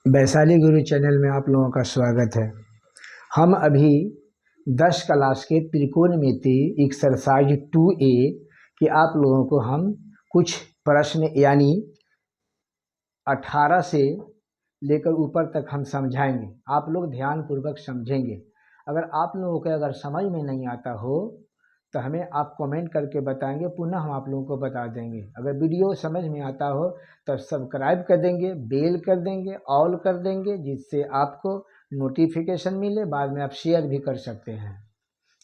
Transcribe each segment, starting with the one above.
वैशाली गुरु channel में आप लोगों का स्वागत है। हम अभी 10 क्लास के त्रिकोणमिति एक्सरसाइज 2A कि आप लोगों को हम कुछ प्रश्न यानी 18 से लेकर ऊपर तक हम समझाएंगे। आप लोग ध्यानपूर्वक समझेंगे। अगर आप लोगों को अगर समझ में नहीं आता हो तो हमें आप कमेंट करके बताएंगे, पुनः हम आप लोगों को बता देंगे। अगर वीडियो समझ में आता हो तो सब्सक्राइब कर देंगे, बेल कर देंगे, ऑल कर देंगे, जिससे आपको नोटिफिकेशन मिले। बाद में आप शेयर भी कर सकते हैं।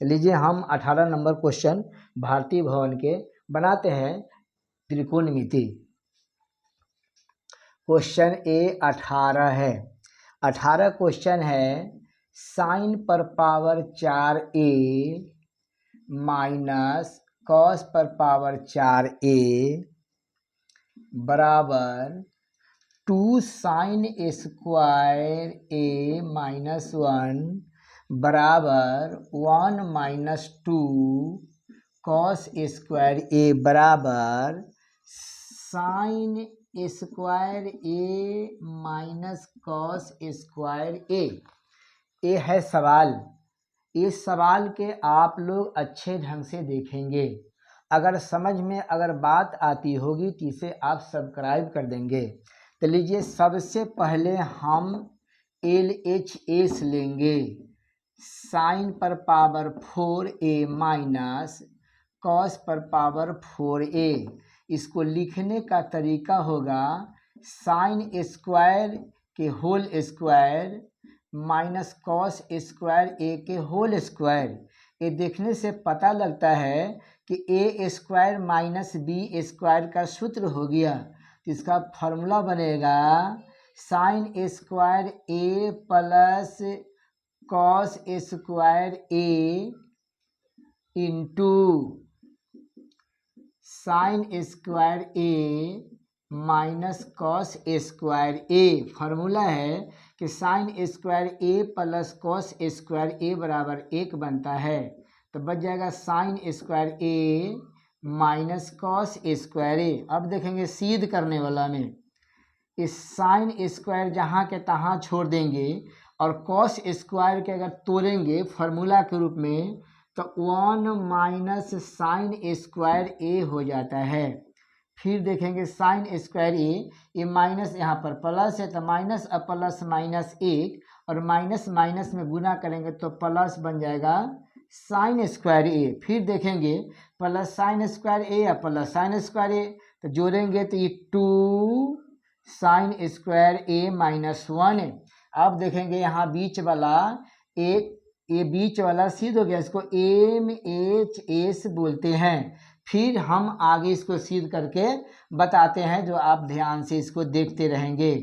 लीजिए हम 18 नंबर क्वेश्चन भारतीय भवन के बनाते हैं त्रिकोणमिति। क्वेश्चन ए 18 है। 18 क्वेश्चन है साइन पर पावर 4a माइनस कॉस पर पावर 4a बराबर 2 साइन स्क्वायर a माइनस 1 बराबर 1 माइनस 2 कॉस स्क्वायर a बराबर sign square a minus cos square a। ये है सवाल। इस सवाल के आप लोग अच्छे ढंग से देखेंगे। अगर समझ में अगर बात आती होगी तो इसे आप सब्सक्राइब कर देंगे। तो लीजिए सबसे पहले हम LHS लेंगे। साइन पर पावर 4a माइनस कॉस पर पावर 4a। इसको लिखने का तरीका होगा साइन स्क्वायर के whole square minus cos square a के होल स्क्वायर। ये देखने से पता लगता है कि a square minus b square का सूत्र हो गया। तो इसका फॉर्मूला बनेगा sine square a plus cos square a into sine square a minus cos square a। Formula है कि sine square a plus cos square a बराबर 1 बनता है। तो बच जाएगा sign square a minus cos square a। अब देखेंगे सिद्ध करने वाला में इस साइन स्क्वायर जहाँ के तहाँ छोड़ देंगे और कॉस स्क्वायर के अगर तोड़ेंगे फार्मूला के रूप में तो 1 माइनस साइन स्क्वायर a हो जाता है। फिर देखेंगे साइन स्क्वायर ए माइनस यहाँ पर प्लस है तो माइनस और प्लस माइनस 1 और माइनस माइनस में गुना करेंगे तो प्लस बन जाएगा साइन स्क्वायर ए। फिर देखेंगे प्लस साइन स्क्वायर ए या प्लस साइन स्क्वायर ए तो जोड़ेंगे तो ये 2 साइन स्क्वायर ए माइनस 1 है। अब देखेंगे यहाँ बीच वाला ये बीच वाला सिद्ध हो गया। इसको MHS बोलते हैं। फिर हम आगे इसको सिद्ध करके बताते हैं, जो आप ध्यान से इसको देखते रहेंगे।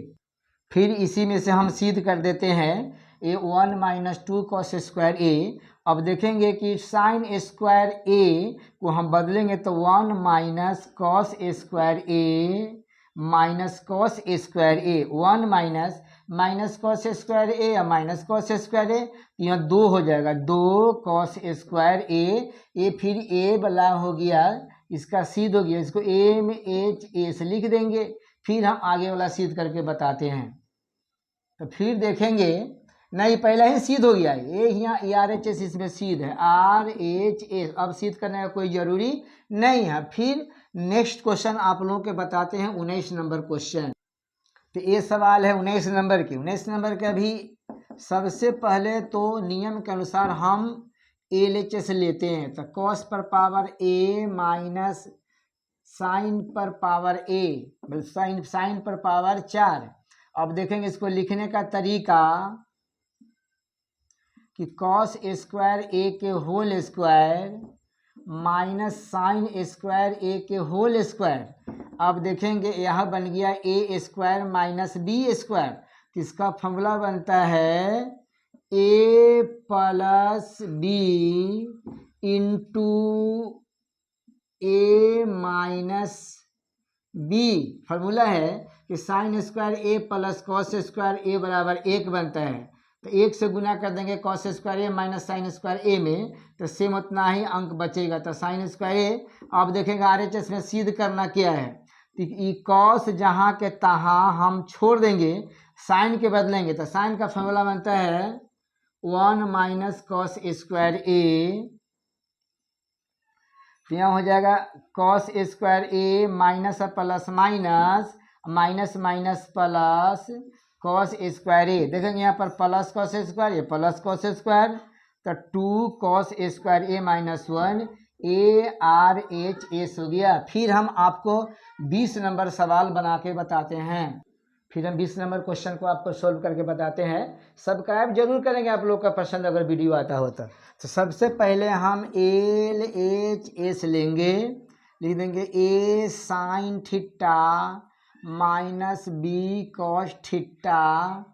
फिर इसी में से हम सिद्ध कर देते हैं ये 1 माइनस 2 कॉस स्क्वायर a। अब देखेंगे कि साइन स्क्वायर a को हम बदलेंगे तो 1 minus cos square a minus cos square a। 1 minus minus cos square a या माइनस कॉस स्क्वायर a यहाँ 2 हो जाएगा, 2 कॉस स्क्वायर a। फिर a वाला हो गया, इसका सिद्ध हो गया। इसको MHS लिख देंगे। फिर हम आगे वाला सिद्ध करके बताते हैं। तो फिर देखेंगे नहीं पहला ही सिद्ध हो गया है, ये यहाँ RHS इसमें सिद्ध है, RHS। अब सिद्ध करने का कोई जरूरी नहीं है। फिर नेक्स्ट क्वेश्चन आप लोगों के बताते हैं 19 नंबर क्वेश्चन। तो ये सवाल है 19 नंबर के। 19 नंबर के अभी सबसे पहले तो नियम के अनुसार हम LHS लेते हैं। तो कॉस पर पावर a माइनस साइन पर पावर a साइन पर पावर 4। अब देखेंगे इसको लिखने का तरीका कि कॉस स्क्वायर a के whole square minus sine square a के होल स्क्वायर। अब देखेंगे यह बन गया a square minus b square. तो इसका फॉर्मूला बनता है a plus b into a minus b। Formula है कि sine square a plus cos square a बराबर 1 बनता है। तो 1 से गुना कर देंगे cos square a minus sine square a में, तो सेम उतना ही अंक बचेगा। तो साइन स्क्वायर a। अब देखेंगे RHS में सिद्ध करना क्या है। तो कॉस जहाँ के तहाँ हम छोड़ देंगे साइन के बदलेंगे तो साइन का फॉर्मूला बनता है 1 माइनस कॉस स्क्वायर ए, तो यहाँ हो जाएगा cos square A minus plus minus minus minus plus cos square A. देखेंगे यहाँ पर प्लस कॉस स्क्वायर, ये प्लस कॉस स्क्वायर, तो 2 cos square A minus 1 A R H S हो गया। फिर हम आपको 20 नंबर सवाल बना के बताते हैं, फिर हम 20 नंबर क्वेश्चन को आपको सोल्व करके बताते हैं। सब्सक्राइब जरूर करेंगे आप लोग का पसंद अगर वीडियो आता हो तो सबसे पहले हम एल एच एस लेंगे, लिख देंगे A sine theta minus B cos theta,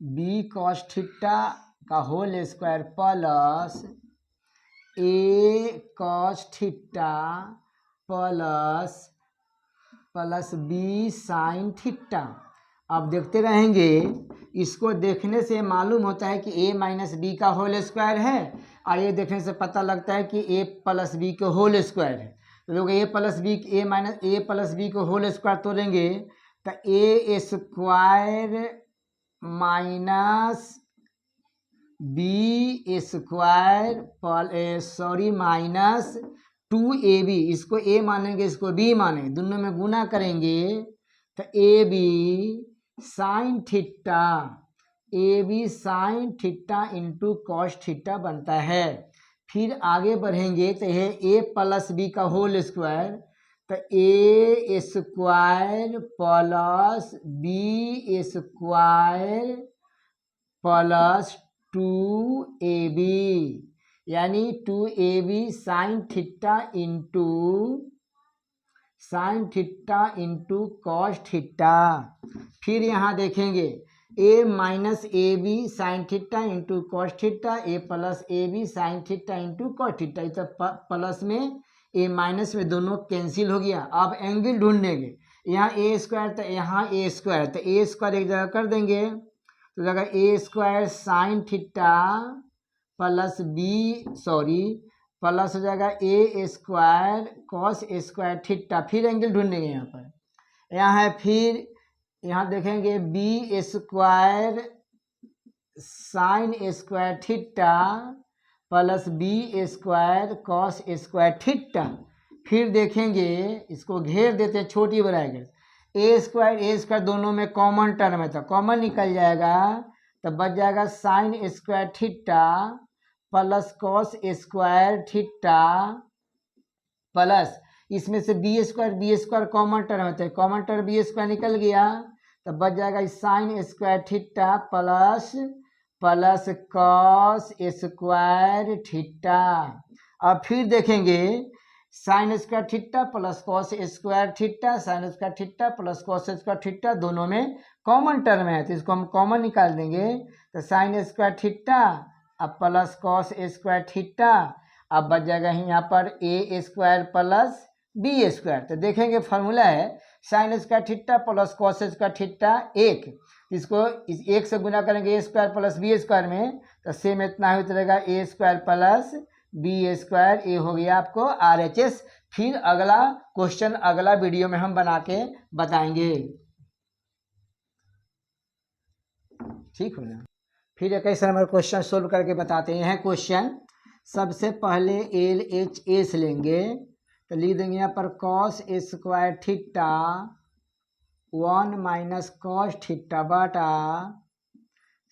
B cos theta का whole square plus A cos theta plus B sine theta. अब देखते रहेंगे, इसको देखने से मालूम होता है कि ए माइनस बी का होल स्क्वायर है, और ये देखने से पता लगता है कि ए प्लस बी के होल स्क्वायर है। तो लोग ए प्लस बी को होल स्क्वायर तोड़ेंगे तो A square minus B square minus 2ab, इसको a मानेंगे इसको b मानेंगे, दोनों में गुना करेंगे तो ab sine theta into cos theta बनता है। फिर आगे बढ़ेंगे तो यह a प्लस बी का होल स्क्वायर, तो a square plus B square plus 2ab, यानी 2ab sine theta into cos theta. फिर यहाँ देखेंगे a minus A B sine theta into cos theta, A plus A B sine theta into cos theta. तो plus में a minus में दोनों cancel हो गया। अब एंगल ढूंढेंगे, यहाँ ए स्क्वायर तो यहाँ ए स्क्वायर, तो ए स्क्वायर एक जगह कर देंगे तो जगह A square sine theta plus plus हो जाएगा A square cos square theta. फिर एंगल ढूंढेंगे यहाँ पर, यहाँ है, फिर यहाँ देखेंगे B square sine square theta plus B square cos square theta. फिर देखेंगे, इसको घेर देते हैं छोटी बनाएंगे, ए स्क्वायर दोनों में कॉमन टर्म है तो कॉमन निकल जाएगा, तो बच जाएगा sign square theta plus cos square theta plus इसमें से बी स्क्वायर कॉमन टर्म है तो कॉमन टर्म बी स्क्वायर निकल गया, तो बच जाएगा sign square theta plus cos square theta. अब फिर देखेंगे sign square theta plus cos square theta, sine square theta plus cos square theta दोनों में कॉमन टर्म है तो इसको हम कॉमन निकाल देंगे, तो साइन स्क्वायर थीटा अब प्लस कॉस स्क्वायर थीटा। अब बच जाएगा यहाँ पर ए स्क्वायर प्लस बी स्क्वायर। तो देखेंगे फार्मूला है sign square theta plus cos square theta एक, इसको इस एक से गुना करेंगे ए स्क्वायर प्लस बी स्क्वायर में, तो सेम इतना ही उतरेगा ए स्क्वायर प्लस बी स्क्वायर। ये हो गया आपको RHS। फिर अगला क्वेश्चन अगला वीडियो में हम बना के बताएंगे, ठीक हो ना। फिर 21 नंबर क्वेश्चन सोल्व करके बताते हैं। क्वेश्चन सबसे पहले LHS लेंगे तो लिख देंगे यहाँ पर cos square theta 1 minus cos theta बटा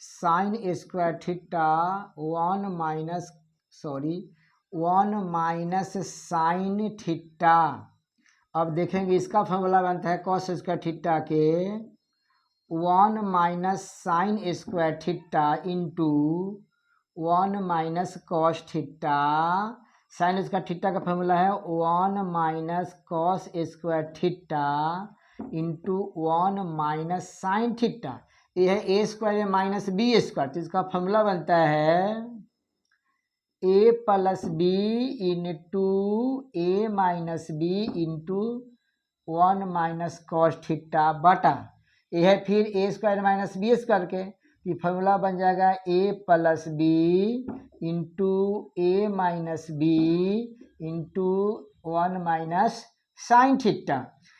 sine square theta 1 minus sine theta. अब देखेंगे इसका फॉर्मूला बनता है कॉस स्क्वायर थीटा के 1 minus sine square theta into 1 minus cos theta. Sine square theta का फॉर्मूला है 1 minus cos square theta into 1 minus sine theta. ये है A square minus B square, तो इसका फॉर्मूला बनता है A plus B into A minus B into 1 minus cos theta बटा ये है फिर A square minus B square के, ये फॉर्मूला बन जाएगा A plus B into A minus B into 1 minus sine theta.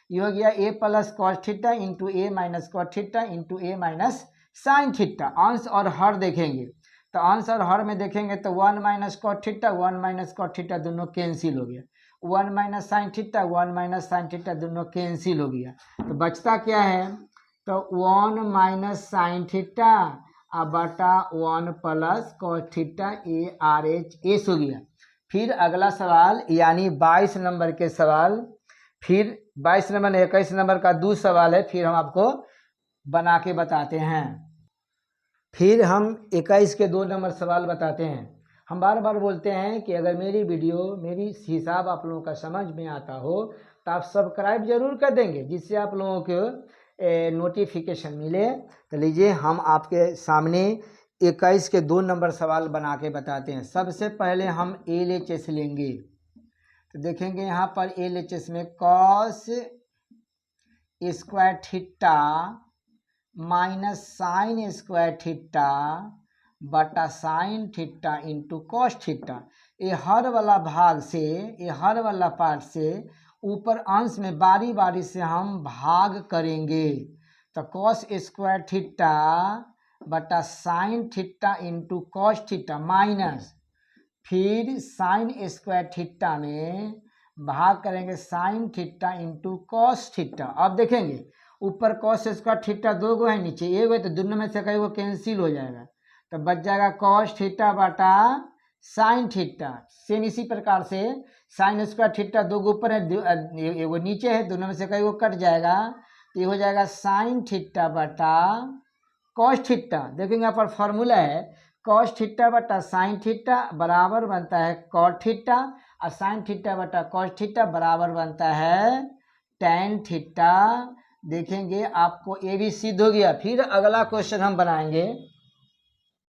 ये हो गया A plus cos theta into A minus cos theta into A minus sine theta. अंश और हर देखेंगे तो अंश और हर में देखेंगे तो 1 minus cos theta 1 minus cos theta दोनों कैंसिल हो गया, 1 minus sine theta 1 minus sine theta दोनों कैंसिल हो गया। तो बचता क्या है, तो 1 माइनस साइन थीटा बटा 1 प्लस कॉस थीटा ए आर एच एस हो गया। फिर अगला सवाल यानी 22 नंबर के सवाल, फिर 22 नंबर 21 नंबर का दूसरा सवाल है, फिर हम आपको बना के बताते हैं। फिर हम 21 के 2 नंबर सवाल बताते हैं। हम बार बार बोलते हैं कि अगर मेरी वीडियो मेरी हिसाब आप लोगों का समझ में आता हो तो आप सब्सक्राइब जरूर कर देंगे, जिससे आप लोगों को नोटिफिकेशन मिले। तो लीजिए हम आपके सामने 21 के 2 नंबर सवाल बना के बताते हैं। सबसे पहले हम LHS लेंगे, तो देखेंगे यहाँ पर LHS में cos square theta minus sine square theta बटा sine theta into cos theta. ये हर वाला भाग से, ये हर वाला पार्ट से ऊपर अंश में बारी बारी से हम भाग करेंगे। तो कॉस स्क्वायर थीटा बटा sine theta into cos theta minus फिर साइन स्क्वायर थीटा में भाग करेंगे sign theta into cos theta. अब देखेंगे ऊपर कॉस स्क्वायर थीटा 2 गो है, नीचे 1 है, तो दोनों में से कई वो कैंसिल हो जाएगा। तो बच जाएगा कॉस थीटा बटा साइन थीटा। सेम इसी प्रकार से साइन स्क्वायर थीटा 2 गो ऊपर है, एगो नीचे है, दोनों में से कई वो कट जाएगा, तो ये हो जाएगा साइन थीटा बटा कॉस थीटा। देखेंगे यहाँ पर फॉर्मूला है कॉस थीटा बटा साइन थीटा बराबर बनता है कॉट थीटा, और साइन थीटा बटा कॉस थीटा बराबर बनता है टेन थीटा। देखेंगे आपको ये भी सिद्ध हो गया। फिर अगला क्वेश्चन हम बनाएंगे।